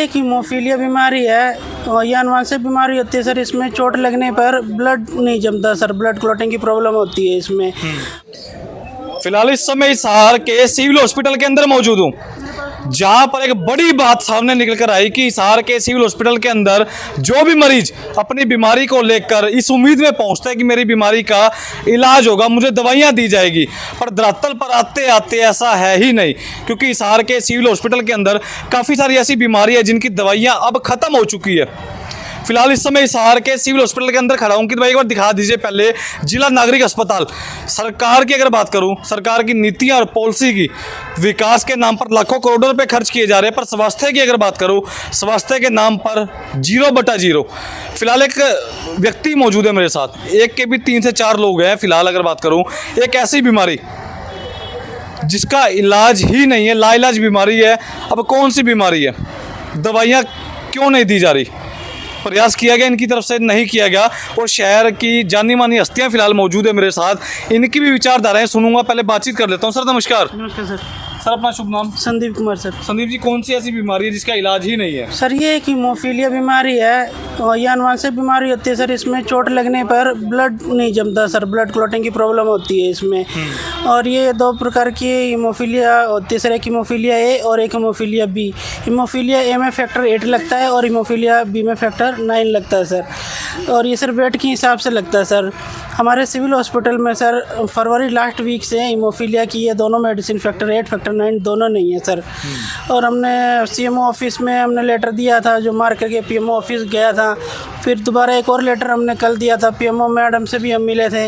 एक हीमोफीलिया बीमारी है और ये अनुवांशिक बीमारी होती है सर। इसमें चोट लगने पर ब्लड नहीं जमता सर, ब्लड क्लॉटिंग की प्रॉब्लम होती है इसमें। फिलहाल इस समय हिसार के सिविल हॉस्पिटल के अंदर मौजूद हूँ, जहां पर एक बड़ी बात सामने निकल कर आई कि हिसार के सिविल हॉस्पिटल के अंदर जो भी मरीज अपनी बीमारी को लेकर इस उम्मीद में पहुंचता है कि मेरी बीमारी का इलाज होगा, मुझे दवाइयां दी जाएगी, पर धरातल पर आते आते ऐसा है ही नहीं। क्योंकि हिसार के सिविल हॉस्पिटल के अंदर काफ़ी सारी ऐसी बीमारियां हैं जिनकी दवाइयां अब खत्म हो चुकी है। फिलहाल इस समय हिसार के सिविल हॉस्पिटल के अंदर खड़ा हूँ कि भाई एक बार दिखा दीजिए पहले जिला नागरिक अस्पताल। सरकार की अगर बात करूँ, सरकार की नीतियाँ और पॉलिसी की, विकास के नाम पर लाखों करोड़ों रुपए खर्च किए जा रहे हैं, पर स्वास्थ्य की अगर बात करूँ, स्वास्थ्य के नाम पर 0/0। फिलहाल एक व्यक्ति मौजूद है मेरे साथ, एक के भी 3 से 4 लोग हैं। फिलहाल अगर बात करूँ, एक ऐसी बीमारी जिसका इलाज ही नहीं है, लाइलाज बीमारी है। अब कौन सी बीमारी है, दवाइयाँ क्यों नहीं दी जा रही, प्रयास किया गया इनकी तरफ से, नहीं किया गया। और शहर की जानी मानी हस्तियां फिलहाल मौजूद है मेरे साथ, इनकी भी विचारधाराएं सुनूंगा। पहले बातचीत कर लेता हूं। सर नमस्कार। नमस्कार सर। सर अपना शुभ नाम? संदीप कुमार सर। संदीप जी, कौन सी ऐसी बीमारी है जिसका इलाज ही नहीं है? सर ये एक हीमोफीलिया बीमारी है और ये अनुवांशिक बीमारी होती है सर। इसमें चोट लगने पर ब्लड नहीं जमता सर, ब्लड क्लॉटिंग की प्रॉब्लम होती है इसमें। और ये 2 प्रकार की हीमोफीलिया होती है सर, एक हीमोफीलिया ए और एक हीमोफीलिया बी। हीमोफीलिया ए में फैक्टर 8 लगता है और हीमोफीलिया बी में फैक्टर 9 लगता है सर। और ये सर वेट के हिसाब से लगता है सर। हमारे सिविल हॉस्पिटल में सर फरवरी लास्ट वीक से हीमोफीलिया की ये दोनों मेडिसिन फैक्टर 8 फैक्टर 9 दोनों नहीं है सर। और हमने सीएमओ ऑफिस में हमने लेटर दिया था, जो मार करके पीएमओ ऑफिस गया था। फिर दोबारा एक और लेटर हमने कल दिया था, पीएमओ मैडम से भी हम मिले थे।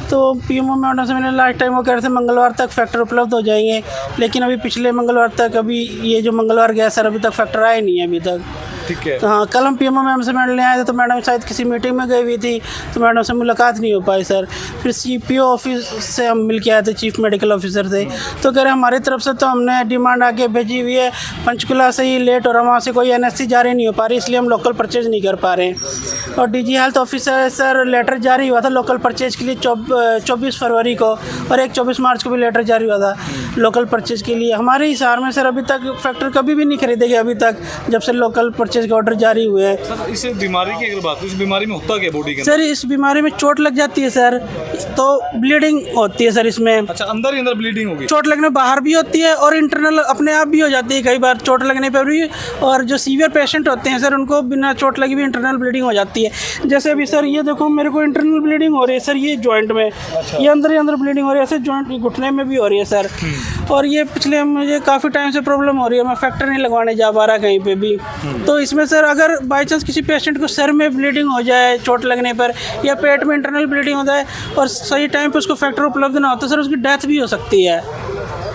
तो पीएमओ मैडम से मैंने लास्ट टाइम वो कह रहे थे मंगलवार तक फैक्टर उपलब्ध हो जाएंगे, लेकिन अभी पिछले मंगलवार तक, अभी ये जो मंगलवार गया सर, अभी तक फैक्टर आए नहीं है अभी तक। ठीक है। हाँ, कल हम पीएमओ मैम से मिलने आए थे, तो मैडम शायद किसी मीटिंग में गई हुई थी, तो मैडम से मुलाकात नहीं हो पाई सर। फिर सीपीओ ऑफिस से हम मिल के आए थे, चीफ मेडिकल ऑफिसर से, तो कह रहे हमारी तरफ से तो हमने डिमांड आगे भेजी हुई है, पंचकुला से ही लेट, और वहाँ से कोई एनएससी जारी नहीं हो पा रही, इसलिए हम लोकल परचेज नहीं कर पा रहे हैं। और DG health officer sir letter जारी हुआ था लोकल परचेज के लिए 24 फरवरी को, और एक 24 मार्च को भी लेटर जारी हुआ था लोकल परचेज के लिए। हमारे हिसार में सर अभी तक फैक्टर कभी भी नहीं खरीदे गए अभी तक, जब से लोकल परचेज का ऑर्डर जारी हुए हैं। सर इस बीमारी की अगर बात करूं, इस बीमारी में होता क्या बॉडी के सर इस बीमारी में चोट लग जाती है सर, तो ब्लीडिंग होती है सर इसमें। अच्छा, अंदर ही अंदर ब्लीडिंग होगी? चोट लगने बाहर भी होती है और इंटरनल अपने आप भी हो जाती है कई बार चोट लगने पर भी। और जो सीवियर पेशेंट होते हैं सर, उनको बिना चोट लगी भी इंटरनल ब्लीडिंग हो जाती है। जैसे अभी सर ये देखो, मेरे को इंटरनल ब्लीडिंग हो रही है सर, ये जॉइंट में। अच्छा। ये अंदर ही अंदर ब्लीडिंग हो रही है, ऐसे जॉइंट घुटने में भी हो रही है सर। और ये पिछले मुझे काफ़ी टाइम से प्रॉब्लम हो रही है, मैं फैक्टर नहीं लगवाने जा पा रहा कहीं पे भी। तो इसमें सर अगर बाई चांस किसी पेशेंट को सर में ब्लीडिंग हो जाए चोट लगने पर, या पेट में इंटरनल ब्लीडिंग हो जाए और सही टाइम पे उसको फैक्टर उपलब्ध ना हो, तो सर उसकी डेथ भी हो सकती है।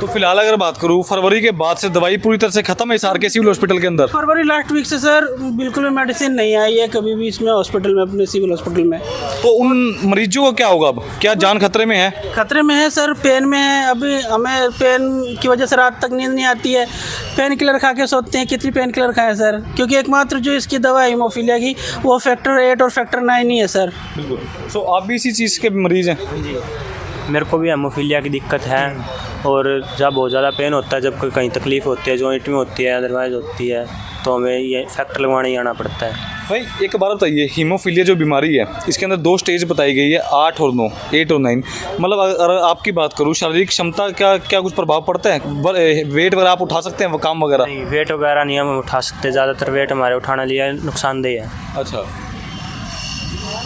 तो फिलहाल अगर बात करूं, फरवरी के बाद से दवाई पूरी तरह से खत्म है हिसार के सिविल हॉस्पिटल के अंदर? फरवरी लास्ट वीक से सर बिल्कुल भी मेडिसिन नहीं आई है कभी भी इसमें हॉस्पिटल में, अपने सिविल हॉस्पिटल में। तो उन मरीजों को क्या होगा अब? क्या जान खतरे में है? खतरे में है सर, पेन में है। अभी हमें पेन की वजह से रात तक नींद नहीं आती है, पेन किलर खा के सोते हैं। कितनी पेन किलर खाएं सर, क्योंकि एकमात्र जो इसकी दवा है हीमोफीलिया की, वो फैक्टर 8 और फैक्टर 9 ही है सर। बिल्कुल। सो आप भी इसी चीज़ के मरीज हैं? मेरे को भी हीमोफीलिया की दिक्कत है, और जब बहुत ज़्यादा पेन होता है, जब कोई कहीं तकलीफ़ होती है, जॉइंट में होती है, अदरवाइज होती है, तो हमें ये फैक्टर लगवाने ही आना पड़ता है। भाई एक बार बताइए, हीमोफीलिया जो बीमारी है, इसके अंदर 2 स्टेज बताई गई है, 8 और 9, 8 और 9। मतलब अगर आपकी बात करूँ, शारीरिक क्षमता का क्या कुछ प्रभाव पड़ता है? वेट वगैरह आप उठा सकते हैं, काम वगैरह? नहीं, वेट वगैरह नहीं हम उठा सकते, ज़्यादातर वेट हमारे उठाने लिए नुकसानदेह है। अच्छा,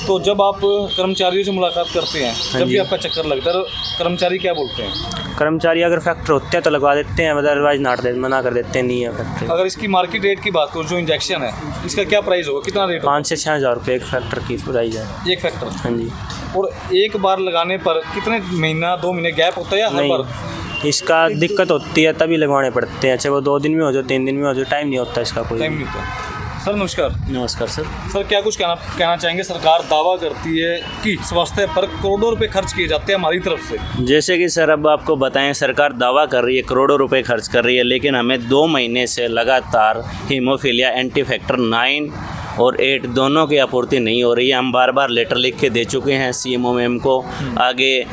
तो जब आप कर्मचारियों से मुलाकात करते हैं, जब भी आपका चक्कर लगता है, तो कर्मचारी क्या बोलते हैं? कर्मचारी अगर फैक्टर होते हैं तो लगवा देते हैं, अदरवाइज मना कर देते हैं, नहीं है फैक्टर। अगर इसकी मार्केट रेट की बात करूँ, जो इंजेक्शन है, इसका क्या प्राइस होगा, कितना रेट? 5 से 6 हज़ार रुपये एक फैक्टर की प्राइस है। एक फैक्टर? हाँ जी। और एक बार लगाने पर कितने महीना 2 महीने गैप होता है या हर बार? इसका दिक्कत होती है तभी लगवाने पड़ते हैं, चाहे वो 2 दिन में हो जाए, 3 दिन में हो जाए, टाइम नहीं होता इसका कोई। टाइम नहीं होता। सर नमस्कार। नमस्कार सर। सर क्या कुछ कहना चाहेंगे? सरकार दावा करती है कि स्वास्थ्य पर करोड़ों रुपए खर्च किए जाते हैं हमारी तरफ से। जैसे कि सर अब आपको बताएं, सरकार दावा कर रही है करोड़ों रुपए खर्च कर रही है, लेकिन हमें 2 महीने से लगातार हीमोफीलिया एंटी फैक्टर 9 और 8 दोनों की आपूर्ति नहीं हो रही है। हम बार बार लेटर लिख के दे चुके हैं सीएमओ मैम को, आगे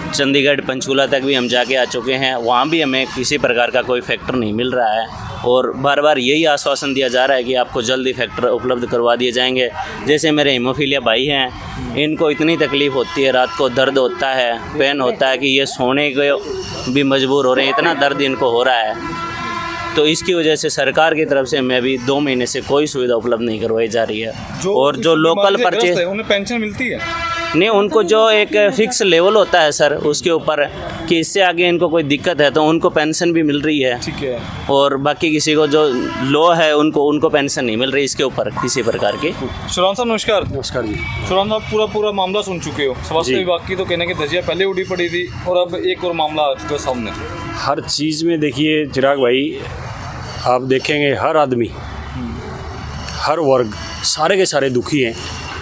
चंडीगढ़ पंचकुला तक भी हम जाके आ चुके हैं, वहाँ भी हमें किसी प्रकार का कोई फैक्टर नहीं मिल रहा है। और बार बार यही आश्वासन दिया जा रहा है कि आपको जल्दी फैक्टर उपलब्ध करवा दिए जाएंगे। जैसे मेरे हीमोफीलिया भाई हैं, इनको इतनी तकलीफ़ होती है, रात को दर्द होता है, पेन होता है कि ये सोने को भी मजबूर हो रहे हैं, इतना दर्द इनको हो रहा है। तो इसकी वजह से सरकार की तरफ से मैं अभी 2 महीने से कोई सुविधा उपलब्ध नहीं करवाई जा रही है। और जो लोकल परचेज, उन्हें पेंशन मिलती है नहीं, उनको जो एक फिक्स लेवल होता है सर, उसके ऊपर कि इससे आगे इनको कोई दिक्कत है तो उनको पेंशन भी मिल रही है। ठीक है। और बाकी किसी को जो लो है उनको पेंशन नहीं मिल रही इसके ऊपर किसी प्रकार की। शुरान साहब नमस्कार। नमस्कार जी। शुरान साहब पूरा मामला सुन चुके हो। स्वास्थ्य विभाग की तो कहने की धज्जियां पहले उड़ी पड़ी थी और अब एक और मामला आ चुका है सामने। हर चीज़ में देखिए चिराग भाई, आप देखेंगे हर आदमी, हर वर्ग, सारे के सारे दुखी हैं।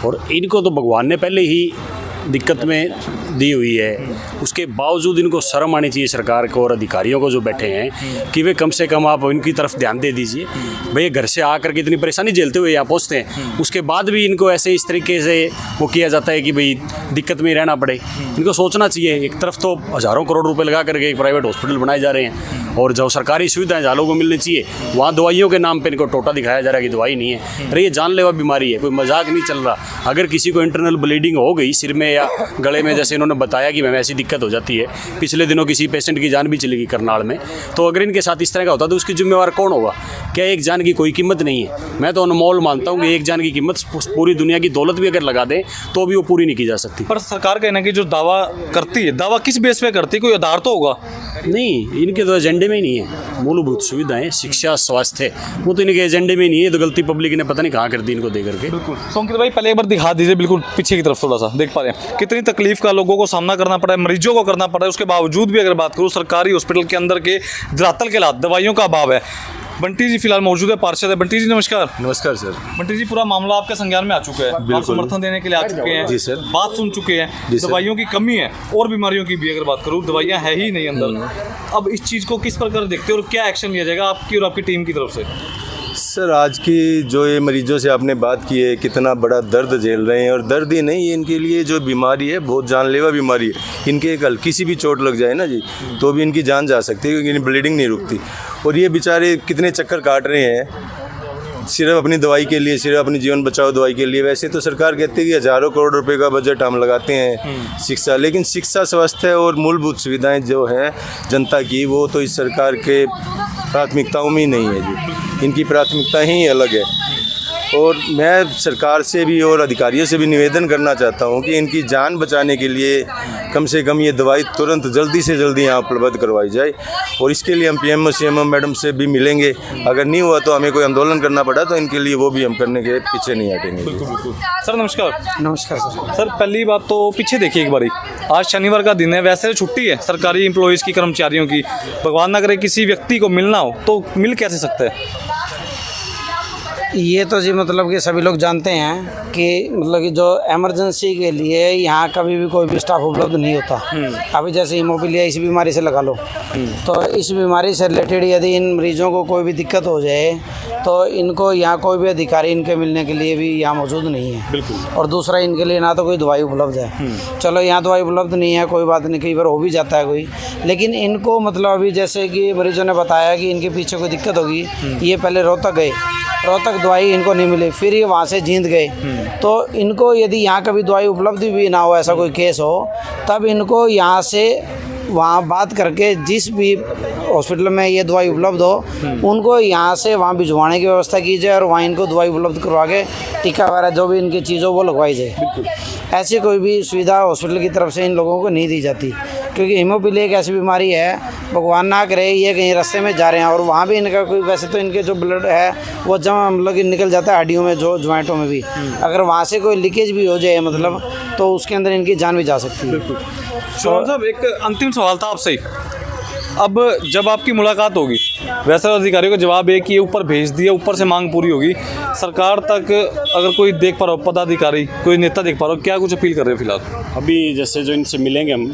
और इनको तो भगवान ने पहले ही दिक्कत में दी हुई है, उसके बावजूद इनको शर्म आनी चाहिए सरकार को और अधिकारियों को जो बैठे हैं कि वे कम से कम आप इनकी तरफ ध्यान दे दीजिए। भैया घर से आकर के इतनी परेशानी झेलते हुए यहाँ पहुँचते हैं, उसके बाद भी इनको ऐसे इस तरीके से वो किया जाता है कि भाई दिक्कत में रहना पड़े। इनको सोचना चाहिए, एक तरफ तो हज़ारों करोड़ रुपए लगा करके एक प्राइवेट हॉस्पिटल बनाए जा रहे हैं और जो सरकारी सुविधाएं जहाँ लोगों को मिलनी चाहिए वहाँ दवाइयों के नाम पे इनको टोटा दिखाया जा रहा है कि दवाई नहीं है। अरे ये जानलेवा बीमारी है, कोई मजाक नहीं चल रहा। अगर किसी को इंटरनल ब्लीडिंग हो गई सिर में या गले में, जैसे इन्होंने बताया कि मैम ऐसी दिक्कत हो जाती है, पिछले दिनों किसी पेशेंट की जान भी चली गई करनाल में, तो अगर इनके साथ इस तरह का होता तो उसकी जिम्मेवार कौन होगा? क्या एक जान की कोई कीमत नहीं है? मैं तो अनमोल मानता हूँ कि एक जान की कीमत पूरी दुनिया की दौलत भी अगर लगा दें तो भी वो पूरी नहीं की जा सकती। पर सरकार कहना कि जो दावा करती है, दावा किस बेस पे करती है? कोई आधार तो होगा? नहीं, इनके तो एजेंडे में ही नहीं है। मूलभूत सुविधाएं, शिक्षा, स्वास्थ्य, वो तो इनके एजेंडे में ही नहीं है। तो गलती पब्लिक ने पता नहीं कहाँ कर दी इनको दे करके। बिल्कुल। संकित भाई पहले एक बार दिखा दीजिए, बिल्कुल पीछे की तरफ थोड़ा सा देख पा रहे हैं कितनी तकलीफ का लोगों को सामना करना पड़ा है, मरीजों को करना पड़ा है। उसके बावजूद भी अगर बात करूँ सरकारी हॉस्पिटल के अंदर के धरातल के हालात, दवाइयों का अभाव है। बंटी जी फिलहाल मौजूद है, पार्षद है। बंटी जी नमस्कार। नमस्कार सर। बंटी जी पूरा मामला आपके संज्ञान में आ चुका है, आप समर्थन देने के लिए आ चुके हैं। जी सर। बात सुन चुके हैं, दवाइयों की कमी है और बीमारियों की भी अगर बात करूँ, दवाइयाँ है ही नहीं अंदर। अब इस चीज़ को किस प्रकार देखते हो और क्या एक्शन लिया जाएगा आपकी और आपकी टीम की तरफ से? सर आज की जो ये मरीजों से आपने बात की है, कितना बड़ा दर्द झेल रहे हैं, और दर्द ही नहीं, इनके लिए जो बीमारी है बहुत जानलेवा बीमारी है। इनके एक हल्की सी भी चोट लग जाए ना जी तो भी इनकी जान जा सकती है, क्योंकि इनकी ब्लीडिंग नहीं रुकती। और ये बेचारे कितने चक्कर काट रहे हैं सिर्फ अपनी दवाई के लिए, सिर्फ अपनी जीवन बचाओ दवाई के लिए। वैसे तो सरकार कहती है कि हज़ारों करोड़ रुपए का बजट हम लगाते हैं शिक्षा, लेकिन शिक्षा, स्वास्थ्य और मूलभूत सुविधाएं जो हैं जनता की, वो तो इस सरकार के प्राथमिकताओं में ही नहीं है जी। इनकी प्राथमिकता ही अलग है। और मैं सरकार से भी और अधिकारियों से भी निवेदन करना चाहता हूं कि इनकी जान बचाने के लिए कम से कम ये दवाई तुरंत जल्दी से जल्दी यहाँ उपलब्ध करवाई जाए। और इसके लिए हम पीएमओ सीएमओ मैडम से भी मिलेंगे। अगर नहीं हुआ तो हमें कोई आंदोलन करना पड़ा तो इनके लिए वो भी हम करने के पीछे नहीं हटेंगे। बिल्कुल बिल्कुल। सर नमस्कार। नमस्कार सर। सर पहली बात तो पीछे देखिए एक बारी, आज शनिवार का दिन है, वैसे छुट्टी है सरकारी एम्प्लॉयज़ की, कर्मचारियों की। भगवान ना करे किसी व्यक्ति को मिलना हो तो मिल कैसे सकता है? ये तो जी मतलब कि सभी लोग जानते हैं कि मतलब कि जो इमरजेंसी के लिए यहाँ कभी भी कोई भी स्टाफ उपलब्ध नहीं होता। अभी जैसे हीमोफीलिया इस बीमारी से लगा लो, तो इस बीमारी से रिलेटेड यदि इन मरीजों को कोई भी दिक्कत हो जाए तो इनको यहाँ कोई भी अधिकारी इनके मिलने के लिए भी यहाँ मौजूद नहीं है। बिल्कुल। और दूसरा इनके लिए ना तो कोई दवाई उपलब्ध है। चलो यहाँ दवाई उपलब्ध नहीं है, कोई बात नहीं, कई बार हो भी जाता है कोई, लेकिन इनको मतलब अभी जैसे कि मरीजों ने बताया कि इनके पीछे कोई दिक्कत होगी, ये पहले रोहतक गए, रोहतक दवाई इनको नहीं मिली, फिर ये वहाँ से जींद गए। तो इनको यदि यहाँ कभी दवाई उपलब्ध भी ना हो, ऐसा कोई केस हो, तब इनको यहाँ से वहाँ बात करके जिस भी हॉस्पिटल में ये दवाई उपलब्ध हो उनको यहाँ से वहाँ भिजवाने की व्यवस्था की जाए और वहाँ इनको दवाई उपलब्ध करवा के टीका वगैरह जो भी इनकी चीज़ हो वो लगवाई जाए। ऐसी कोई भी सुविधा हॉस्पिटल की तरफ से इन लोगों को नहीं दी जाती, क्योंकि हीमोफीलिया एक ऐसी बीमारी है, भगवान ना करे ये कहीं रास्ते में जा रहे हैं और वहाँ भी इनका कोई, वैसे तो इनके जो ब्लड है वो जमा मतलब कि निकल जाता है हड्डियों में, जो ज्वाइंटों में भी, अगर वहाँ से कोई लीकेज भी हो जाए मतलब तो उसके अंदर इनकी जान भी जा सकती है। शुभम साहब एक अंतिम सवाल था आपसे। अब जब आपकी मुलाकात होगी, वैसे अधिकारियों का जवाब है कि ये ऊपर भेज दिया, ऊपर से मांग पूरी होगी, सरकार तक अगर कोई देख पा रहा हो, पदाधिकारी कोई नेता देख पा रहा हो, क्या कुछ अपील कर रहे हो फिलहाल? अभी जैसे जो इनसे मिलेंगे हम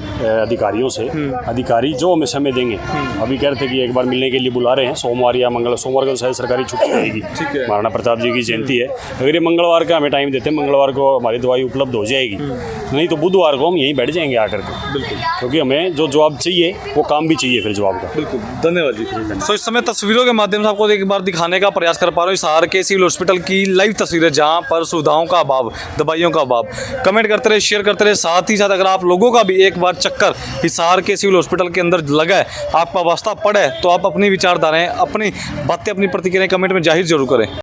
अधिकारियों से, अधिकारी जो हमें समय देंगे, अभी कह रहे थे कि एक बार मिलने के लिए बुला रहे हैं सोमवार या मंगलवार, सोमवार को शायद सरकारी छुट्टी रहेगी, महाराणा प्रताप जी की जयंती है। अगर ये मंगलवार का हमें टाइम देते हैं, मंगलवार को हमारी दवाई उपलब्ध हो जाएगी, नहीं तो बुधवार को हम यहीं बैठ जाएंगे आकर के, बिल्कुल, क्योंकि हमें जो जवाब चाहिए वो काम भी चाहिए। फिर जवाब का। बिल्कुल, धन्यवाद जी। सो इस समय तस्वीरों के माध्यम से आपको एक बार दिखाने का प्रयास कर पा रहा हूँ हिसार के सिविल हॉस्पिटल की लाइव तस्वीरें, जहाँ पर सुविधाओं का अभाव, दवाइयों का अभाव। कमेंट करते रहे, शेयर करते रहे, साथ ही साथ अगर आप लोगों का भी एक बार चक्कर हिसार के सिविल हॉस्पिटल के अंदर लगा है, आपका वास्ता पड़ा है, तो आप अपनी विचारधाराएं, अपनी बातें, अपनी प्रतिक्रियाएं कमेंट में जाहिर जरूर करें।